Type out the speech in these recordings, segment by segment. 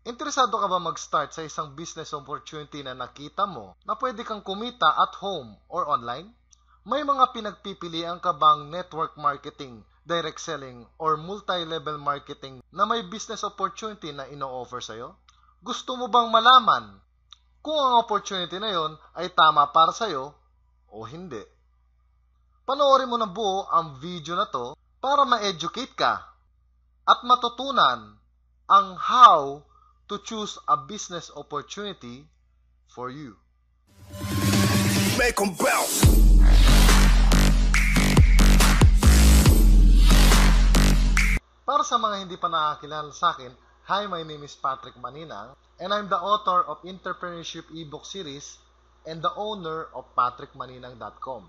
Interesado ka ba mag-start sa isang business opportunity na nakita mo na pwede kang kumita at home or online? May mga pinagpipilian ka bang network marketing, direct selling, or multi-level marketing na may business opportunity na ino-offer sa'yo? Gusto mo bang malaman kung ang opportunity na yon ay tama para sa'yo o hindi? Panoorin mo ng buo ang video na to para ma-educate ka at matutunan ang how to choose a business opportunity for you. Make 'em bounce. Para sa mga hindi pa nakakilala sa akin, hi, my name is Patrick Maninang, and I'm the author of Entrepreneurship ebook series and the owner of patrickmaninang.com.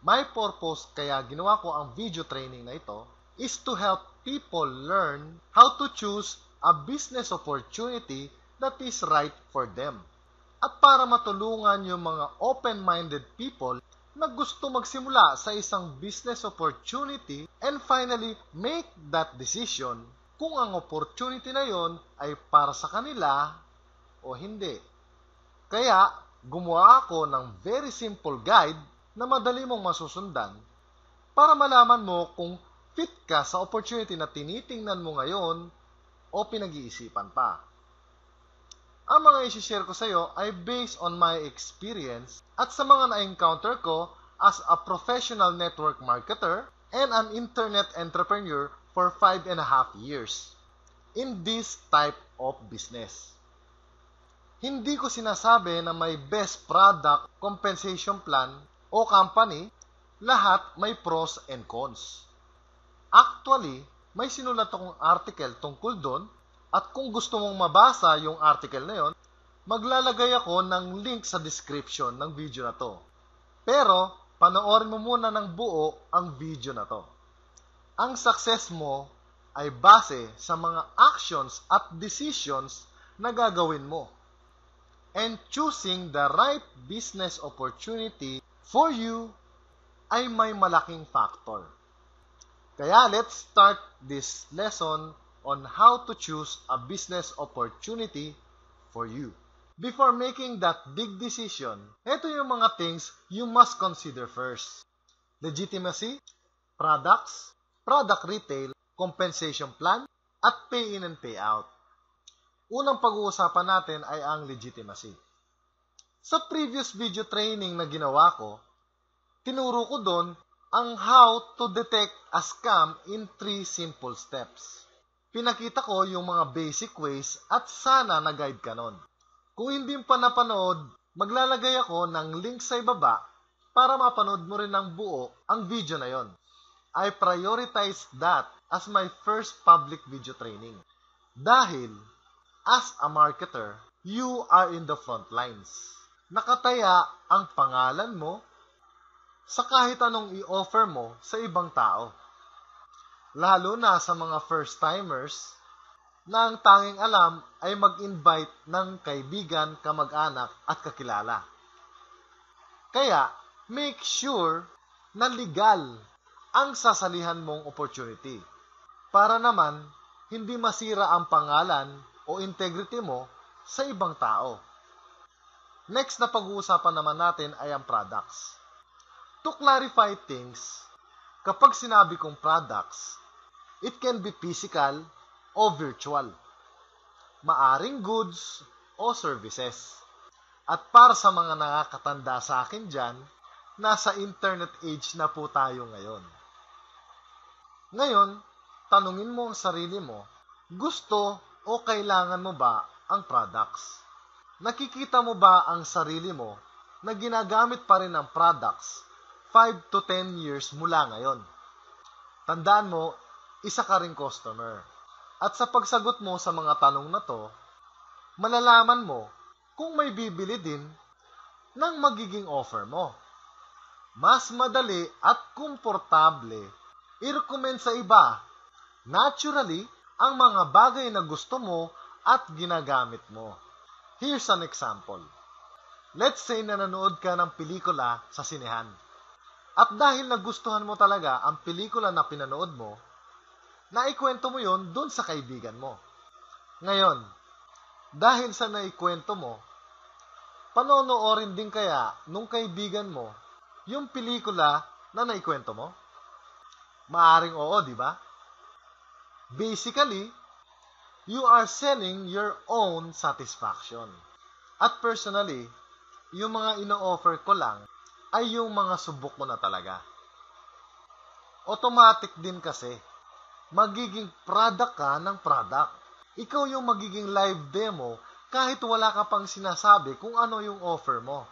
My purpose kaya ginawa ko ang video training na ito is to help people learn how to choose a business opportunity that is right for them. At para matulungan yung mga open-minded people na gusto magsimula sa isang business opportunity and finally make that decision kung ang opportunity na yon ay para sa kanila o hindi. Kaya gumawa ako ng very simple guide na madali mong masusundan para malaman mo kung fit ka sa opportunity na tinitingnan mo ngayon o pinag-iisipan pa. Ang mga isi-share ko sa iyo ay based on my experience at sa mga na-encounter ko as a professional network marketer and an internet entrepreneur for 5.5 years in this type of business. Hindi ko sinasabi na may best product compensation plan o company, lahat may pros and cons. Actually, may sinulat akong article tungkol doon at kung gusto mong mabasa yung article na yon, maglalagay ako ng link sa description ng video na to. Pero, panoorin mo muna ng buo ang video na to. Ang success mo ay base sa mga actions at decisions na gagawin mo. And choosing the right business opportunity for you ay may malaking factor. Kaya let's start this lesson on how to choose a business opportunity for you. Before making that big decision, ito yung mga things you must consider first. Legitimacy, products, product retail, compensation plan, at pay in and pay out. Unang pag-uusapan natin ay ang legitimacy. Sa previous video training na ginawa ko, tinuro ko doon ang how to detect a scam in 3 simple steps. Pinakita ko yung mga basic ways at sana na-guide ka nun. Kung hindi pa napanood, maglalagay ako ng link sa ibaba para mapanood mo rin ng buo ang video na yon. I prioritize that as my first public video training. Dahil, as a marketer, you are in the front lines. Nakataya ang pangalan mo sa kahit anong i-offer mo sa ibang tao. Lalo na sa mga first-timers na ang tanging alam ay mag-invite ng kaibigan, kamag-anak at kakilala. Kaya, make sure na legal ang sasalihan mong opportunity para naman hindi masira ang pangalan o integrity mo sa ibang tao. Next na pag-uusapan naman natin ay ang products. To clarify things, kapag sinabi kong products, it can be physical o virtual. Maaring goods o services. At para sa mga nakakatanda sa akin dyan, nasa internet age na po tayo ngayon. Ngayon, tanungin mo ang sarili mo, gusto o kailangan mo ba ang products? Nakikita mo ba ang sarili mo na ginagamit pa rin ang products 5 to 10 years mula ngayon? Tandaan mo, isa ka ring customer. At sa pagsagot mo sa mga tanong na to, malalaman mo kung may bibili din ng magiging offer mo. Mas madali at komportable i-recommend sa iba, naturally, ang mga bagay na gusto mo at ginagamit mo. Here's an example. Let's say na nanood ka ng pelikula sa sinehan. At dahil nagustuhan mo talaga ang pelikula na pinanood mo, naikwento mo yon dun sa kaibigan mo. Ngayon, Dahil sa naikwento mo, panonoorin din kaya nung kaibigan mo yung pelikula na naikwento mo? Maaring oo, di ba? Basically, you are selling your own satisfaction. At personally, yung mga ino-offer ko lang ay yung mga subok mo na talaga. Automatic din kasi, magiging product ka ng product. Ikaw yung magiging live demo kahit wala ka pang sinasabi kung ano yung offer mo.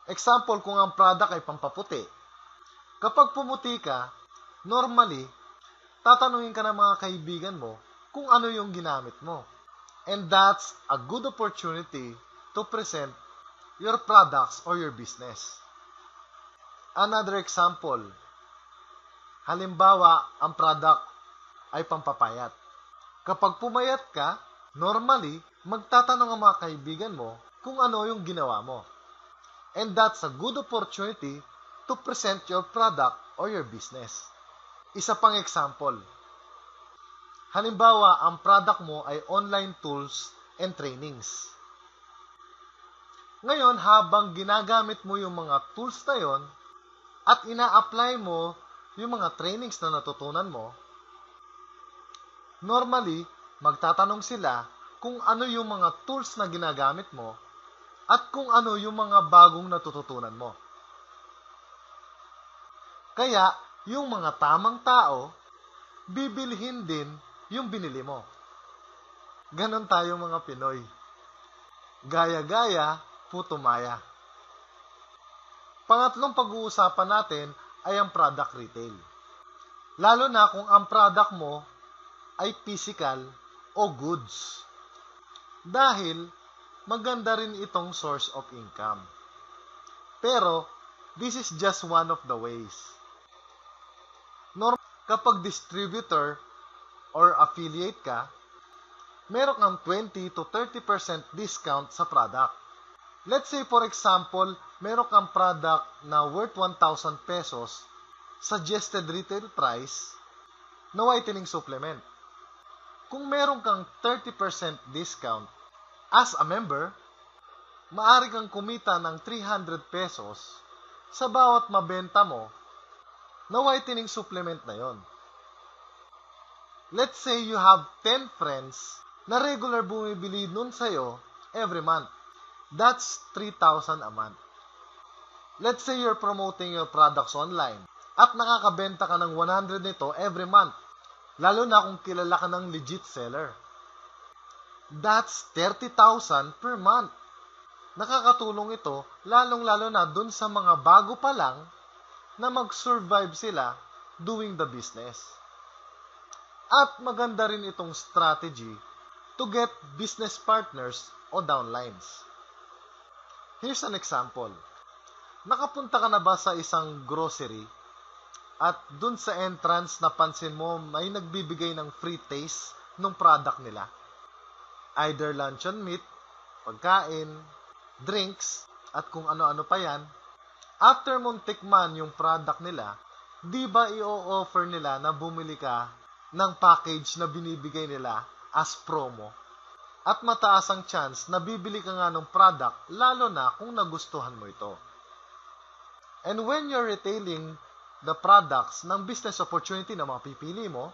Example, kung ang product ay pampaputi. Kapag pumuti ka, normally, tatanungin ka ng mga kaibigan mo kung ano yung ginamit mo. And that's a good opportunity to present your products or your business. Another example, halimbawa, ang product ay pampapayat. Kapag pumayat ka, normally, magtatanong ang mga kaibigan mo kung ano yung ginawa mo. And that's a good opportunity to present your product or your business. Isa pang example, halimbawa, ang product mo ay online tools and trainings. Ngayon, habang ginagamit mo yung mga tools na yon at ina-apply mo yung mga trainings na natutunan mo, normally, magtatanong sila kung ano yung mga tools na ginagamit mo at kung ano yung mga bagong natututunan mo. Kaya, yung mga tamang tao, bibilhin din yung binili mo. Ganon tayo mga Pinoy. Gaya-gaya, putumaya. Pangatlong pag-uusapan natin ay ang product retail. Lalo na kung ang product mo ay physical o goods. Dahil maganda rin itong source of income. Pero, this is just one of the ways. Kapag distributor or affiliate ka, meron kang 20 to 30% discount sa product. Let's say, for example, meron kang product na worth 1,000 pesos, suggested retail price, na whitening supplement. Kung meron kang 30% discount as a member, maaari kang kumita ng 300 pesos sa bawat mabenta mo na whitening supplement na yon. Let's say you have 10 friends na regular bumibili nun sa'yo every month. That's 3,000 a month. Let's say you're promoting your products online at nakakabenta ka ng 100 nito every month. Lalo na kung kilala ka ng legit seller. That's 30,000 per month. Nakakatulong ito lalong-lalo na dun sa mga bago pa lang na mag-survive sila doing the business. At maganda rin itong strategy to get business partners o downlines. Here's an example. Nakapunta ka na ba sa isang grocery at dun sa entrance napansin mo may nagbibigay ng free taste ng product nila? Either luncheon meat, pagkain, drinks, at kung ano-ano pa yan. After mong tikman yung product nila, di ba i-offer nila na bumili ka ng package na binibigay nila as promo? At mataas ang chance na bibili ka nga ng product lalo na kung nagustuhan mo ito. And when you're retailing the products ng business opportunity na mapipili mo,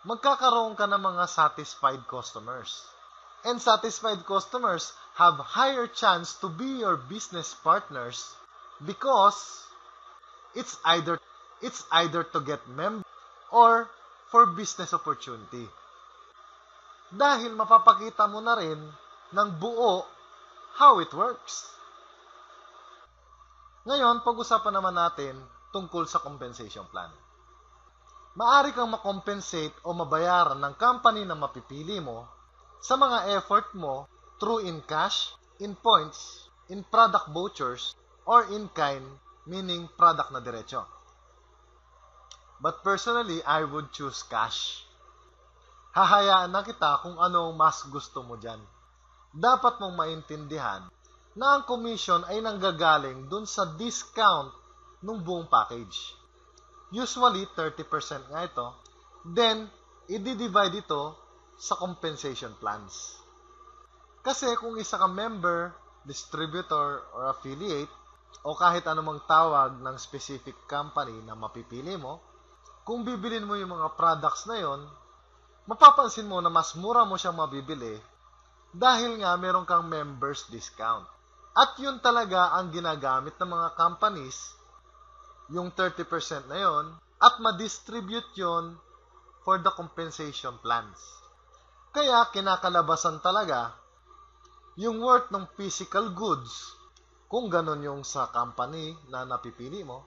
magkakaroon ka ng mga satisfied customers. And satisfied customers have higher chance to be your business partners because it's either to get members or for business opportunity. Dahil mapapakita mo na rin ng buo how it works. Ngayon, pag-usapan naman natin tungkol sa compensation plan. Maari kang makompensate o mabayaran ng company na mapipili mo sa mga effort mo through in cash, in points, in product vouchers, or in kind, meaning product na diretso. But personally, I would choose cash. Hahayaan na kita kung ano mas gusto mo dyan. Dapat mong maintindihan na ang commission ay nanggagaling dun sa discount ng buong package. Usually, 30% nga ito. Then, i-divide ito sa compensation plans. Kasi kung isa kang member, distributor, or affiliate, o kahit anumang tawag ng specific company na mapipili mo, kung bibilin mo yung mga products na yon, mapapansin mo na mas mura mo siyang mabibili dahil nga meron kang members discount. At yun talaga ang ginagamit ng mga companies, yung 30% na yon, at ma-distribute yon for the compensation plans. Kaya kinakalabasan talaga yung worth ng physical goods, kung ganun yung sa company na napipili mo,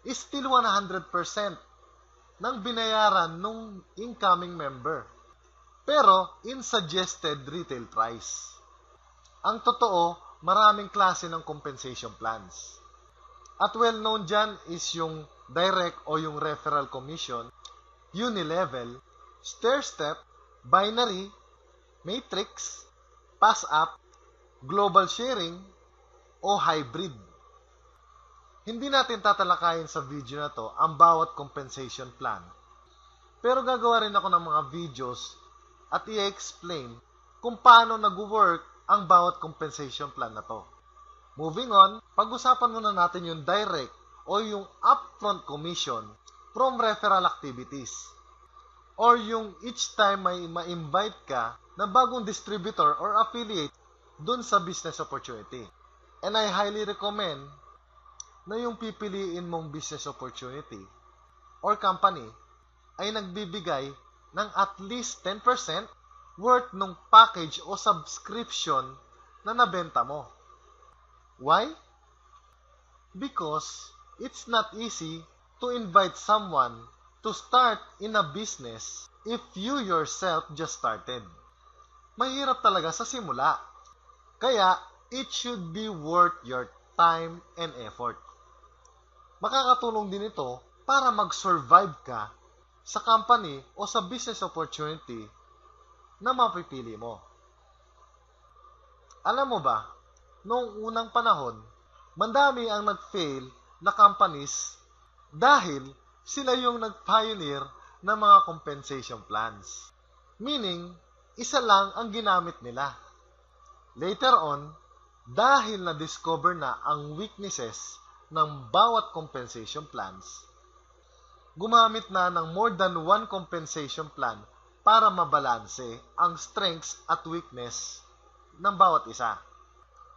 is still 100% ng binayaran nung incoming member. Pero in suggested retail price. Ang totoo, maraming klase ng compensation plans. At well-known dyan is yung direct o yung referral commission, unilevel, stair-step, binary, matrix, pass-up, global sharing, o hybrid. Hindi natin tatalakayin sa video na to ang bawat compensation plan. Pero gagawa rin ako ng mga videos at i-explain kung paano nag-work ang bawat compensation plan na to. Moving on, pag-usapan muna natin yung direct o yung upfront commission from referral activities. Or yung each time may ma-invite ka na bagong distributor or affiliate dun sa business opportunity. And I highly recommend na yung pipiliin mong business opportunity or company ay nagbibigay ng at least 10% worth ng package o subscription na nabenta mo. Why? Because it's not easy to invite someone to start in a business if you yourself just started. Mahirap talaga sa simula. Kaya, it should be worth your time and effort. Makakatulong din ito para mag-survive ka sa company o sa business opportunity na mapipili mo. Alam mo ba, noong unang panahon, mandami ang nag-fail na companies dahil sila yung nag-pioneer ng mga compensation plans. Meaning, isa lang ang ginamit nila. Later on, dahil na-discover na ang weaknesses ng bawat compensation plans, gumamit na ng more than one compensation plan para mabalanse ang strengths at weakness ng bawat isa.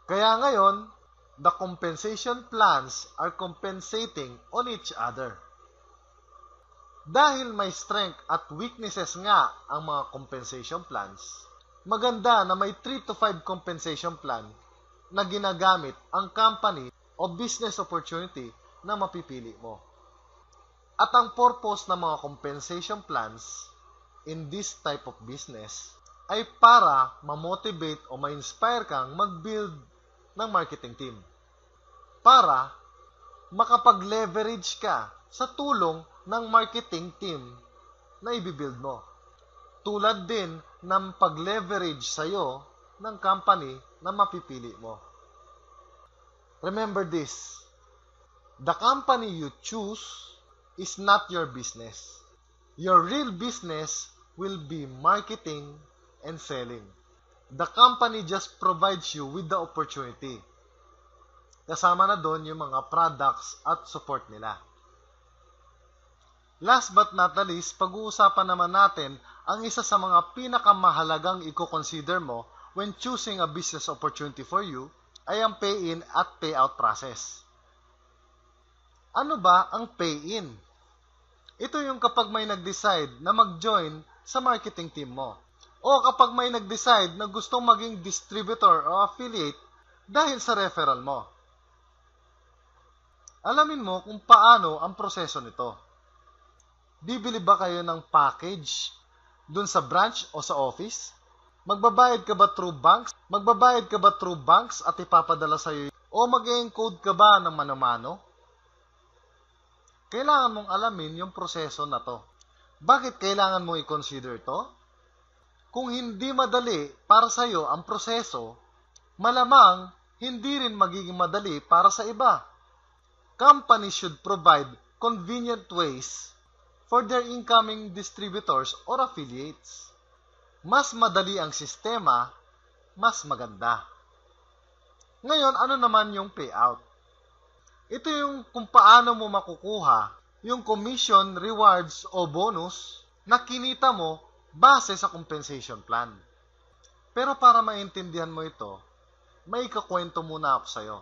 Kaya ngayon, the compensation plans are compensating on each other. Dahil may strength at weaknesses nga ang mga compensation plans, maganda na may 3 to 5 compensation plan na ginagamit ang company o business opportunity na mapipili mo. At ang purpose ng mga compensation plans in this type of business ay para ma-motivate o ma-inspire kang mag-build ng marketing team. Para makapag-leverage ka sa tulong ng marketing team na ibibuild mo. Tulad din ng pag-leverage sa'yo ng company na mapipili mo. Remember this, the company you choose is not your business. Your real business will be marketing and selling. The company just provides you with the opportunity. Kasama na doon yung mga products at support nila. Last but not the least, pag-uusapan naman natin ang isa sa mga pinakamahalagang i-consider mo when choosing a business opportunity for you ay ang pay-in at pay-out process. Ano ba ang pay-in? Ito yung kapag may nag-decide na mag-join sa marketing team mo o kapag may nag-decide na gustong maging distributor o affiliate dahil sa referral mo. Alamin mo kung paano ang proseso nito. Bibili ba kayo ng package dun sa branch o sa office? Magbabayad ka ba through banks? Magbabayad ka ba through banks at ipapadala sa iyo? O mag-encode ka ba ng mano-mano? Kailangan mong alamin yung proseso na to. Bakit kailangan mo i-consider to? Kung hindi madali para sa iyo ang proseso, malamang hindi rin magiging madali para sa iba. Companies should provide convenient ways for their incoming distributors or affiliates. Mas madali ang sistema, mas maganda. Ngayon, ano naman yung payout? Ito yung kung paano mo makukuha yung commission, rewards o bonus na kinita mo base sa compensation plan. Pero para maintindihan mo ito, may ikakwento muna ako sa'yo.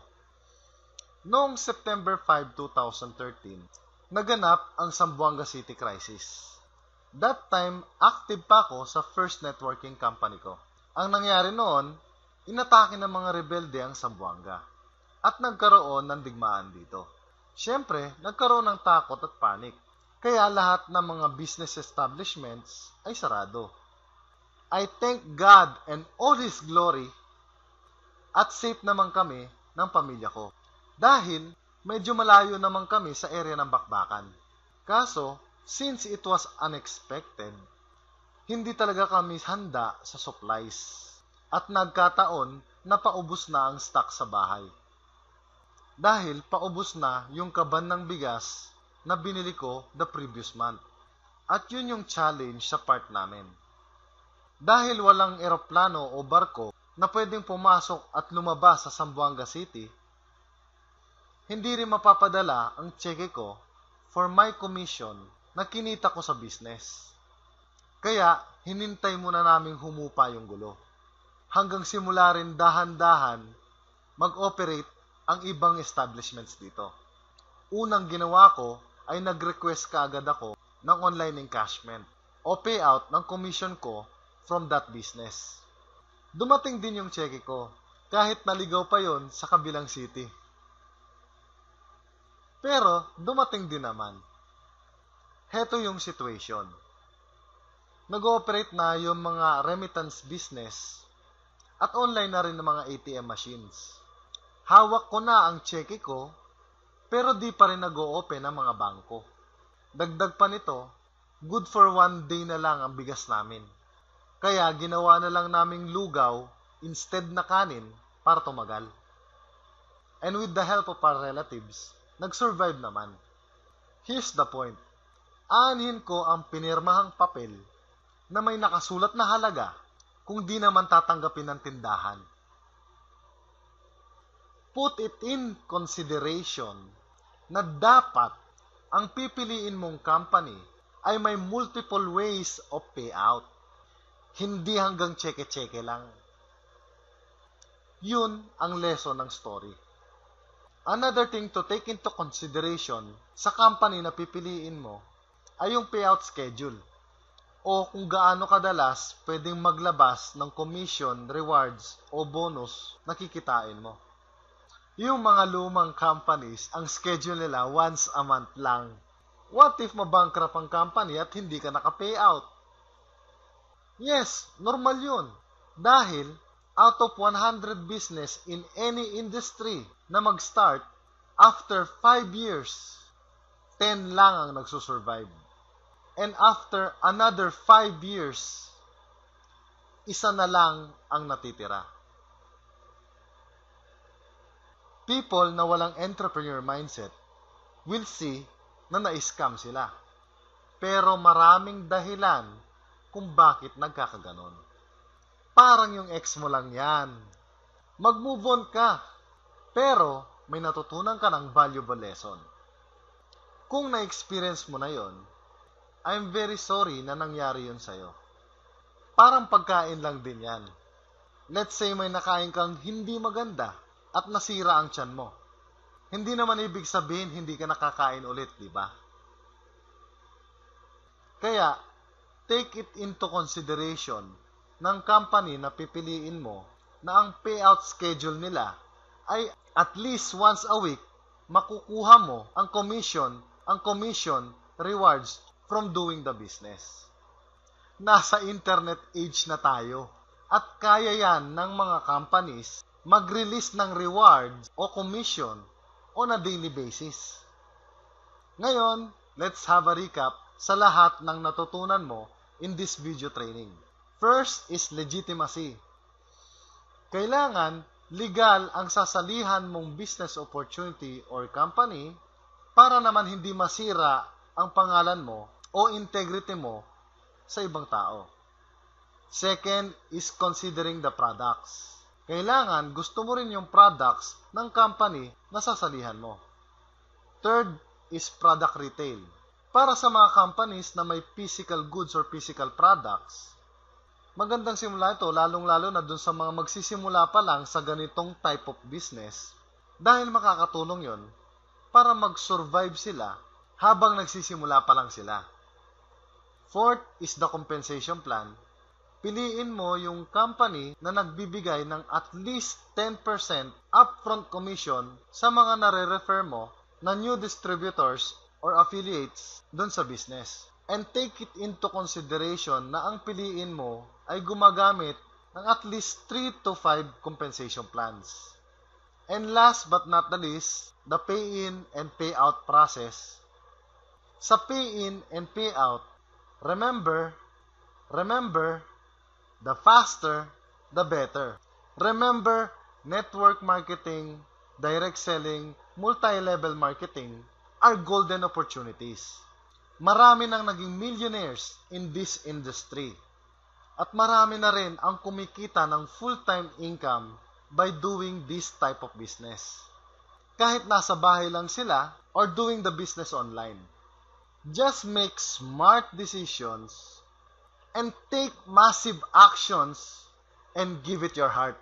Noong September 5, 2013, naganap ang Zamboanga City Crisis. That time, active pa ako sa first networking company ko. Ang nangyari noon, inatake ng mga rebelde ang Zamboanga at nagkaroon ng digmaan dito. Siyempre, nagkaroon ng takot at panik. Kaya lahat ng mga business establishments ay sarado. I thank God and all His glory at safe naman kami ng pamilya ko. Dahil medyo malayo naman kami sa area ng bakbakan. Kaso, since it was unexpected, hindi talaga kami handa sa supplies. At nagkataon na paubos na ang stock sa bahay. Dahil paubos na yung kaban ng bigas na binili ko the previous month. At yun yung challenge sa part namin. Dahil walang eroplano o barko na pwedeng pumasok at lumabas sa Zamboanga City, hindi rin mapapadala ang cheque ko for my commission na kinita ko sa business. Kaya, hinintay muna naming humupa yung gulo. Hanggang simula rin dahan-dahan mag-operate ang ibang establishments dito. Unang ginawa ko ay nag-request kaagad ako ng online encashment o payout ng commission ko from that business. Dumating din yung cheque ko kahit naligaw pa yon sa kabilang city. Pero dumating din naman. Heto yung situation. Nag-ooperate na yung mga remittance business at online na rin ng mga ATM machines. Hawak ko na ang cheque ko, pero di pa rin nag-o-open ang mga bangko. Dagdag pa nito, good for 1 day na lang ang bigas namin. Kaya ginawa na lang naming lugaw instead na kanin para tumagal. And with the help of our relatives, nag-survive naman. Here's the point. Aanhin ko ang pinirmahang papel na may nakasulat na halaga kung di naman tatanggapin ng tindahan. Put it in consideration na dapat ang pipiliin mong company ay may multiple ways of payout. Hindi hanggang cheque-cheque lang. Yun ang lesson ng story. Another thing to take into consideration sa company na pipiliin mo ay yung payout schedule o kung gaano kadalas pwedeng maglabas ng commission, rewards o bonus na kikitain mo. Yung mga lumang companies, ang schedule nila once a month lang. What if mabankrupt ang company at hindi ka naka-payout? Yes, normal yun. Dahil out of 100 business in any industry na mag-start, after 5 years, 10 lang ang nagsusurvive. And after another 5 years, isa na lang ang natitira. People na walang entrepreneur mindset will see na na-scam sila. Pero maraming dahilan kung bakit nagkakaganon. Parang yung ex mo lang yan. Mag-move on ka, pero may natutunan ka ng valuable lesson. Kung na-experience mo na yon, I'm very sorry na nangyari yun sa'yo. Parang pagkain lang din yan. Let's say may nakain kang hindi maganda at nasira ang tiyan mo. Hindi naman ibig sabihin hindi ka nakakain ulit, di ba? Kaya, take it into consideration ng company na pipiliin mo na ang payout schedule nila ay at least once a week makukuha mo ang commission, rewards from doing the business. Nasa internet age na tayo at kaya yan ng mga companies mag-release ng rewards o commission on a daily basis. Ngayon, let's have a recap sa lahat ng natutunan mo in this video training. First is legitimacy. Kailangan legal ang sasalihan mong business opportunity or company para naman hindi masira ang pangalan mo o integrity mo sa ibang tao. Second is considering the products. Kailangan gusto mo rin yung products ng company na sasalihan mo. Third is product retail. Para sa mga companies na may physical goods or physical products, magandang simula ito lalong-lalo na dun sa mga magsisimula pa lang sa ganitong type of business dahil makakatulong yon para mag-survive sila habang nagsisimula pa lang sila. Fourth is the compensation plan. Piliin mo yung company na nagbibigay ng at least 10% upfront commission sa mga nare-refer mo na new distributors or affiliates dun sa business. And take it into consideration na ang piliin mo ay gumagamit ng at least 3 to 5 compensation plans. And last but not the least, the pay-in and pay-out process. Sa pay-in and pay-out, remember, the faster, the better. Remember, network marketing, direct selling, multi-level marketing are golden opportunities. Marami nang naging millionaires in this industry. At marami na rin ang kumikita ng full-time income by doing this type of business. Kahit nasa bahay lang sila or doing the business online. Just make smart decisions and take massive actions and give it your heart.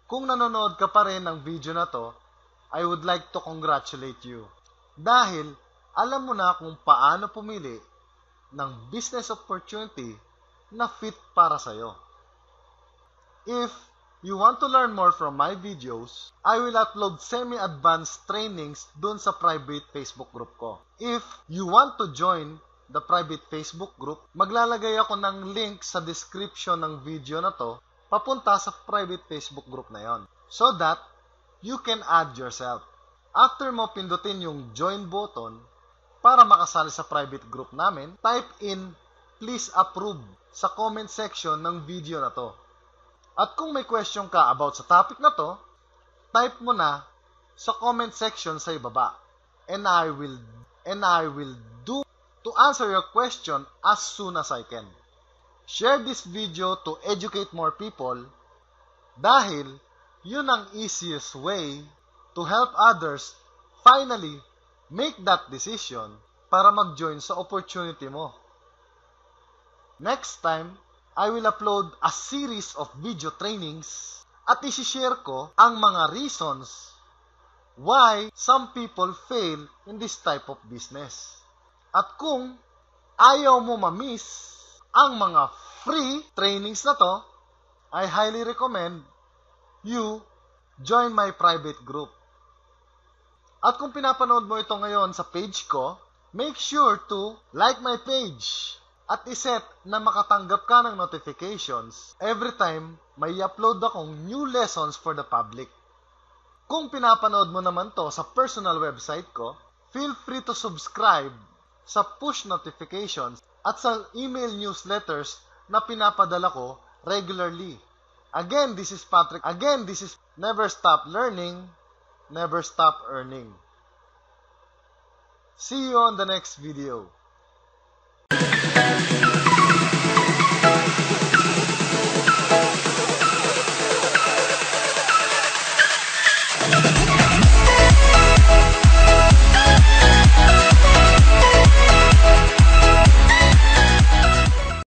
Kung nanonood ka pa rin ng video na to, I would like to congratulate you. Dahil alam mo na kung paano pumili ng business opportunity na fit para sa'yo. If you want to learn more from my videos, I will upload semi-advanced trainings dun sa private Facebook group ko. If you want to join the private Facebook group, maglalagay ako ng link sa description ng video na to papunta sa private Facebook group na yon, so that you can add yourself. After mo pindutin yung join button para makasali sa private group namin, type in please approve sa comment section ng video na to. At kung may question ka about sa topic na to, type mo na sa comment section sa ibaba. And I will do to answer your question as soon as I can. Share this video to educate more people dahil yun ang easiest way to help others finally make that decision para mag-join sa opportunity mo. Next time, I will upload a series of video trainings at isi-share ko ang mga reasons why some people fail in this type of business. At kung ayaw mo ma-miss ang mga free trainings na to, I highly recommend you join my private group. At kung pinapanood mo ito ngayon sa page ko, make sure to like my page at iset na makatanggap ka ng notifications every time may upload akong new lessons for the public. Kung pinapanood mo naman to sa personal website ko, feel free to subscribe sa push notifications at sa email newsletters na pinapadala ko regularly. Again, this is Patrick. Again, this is Never Stop Learning, Never Stop Earning. See you on the next video.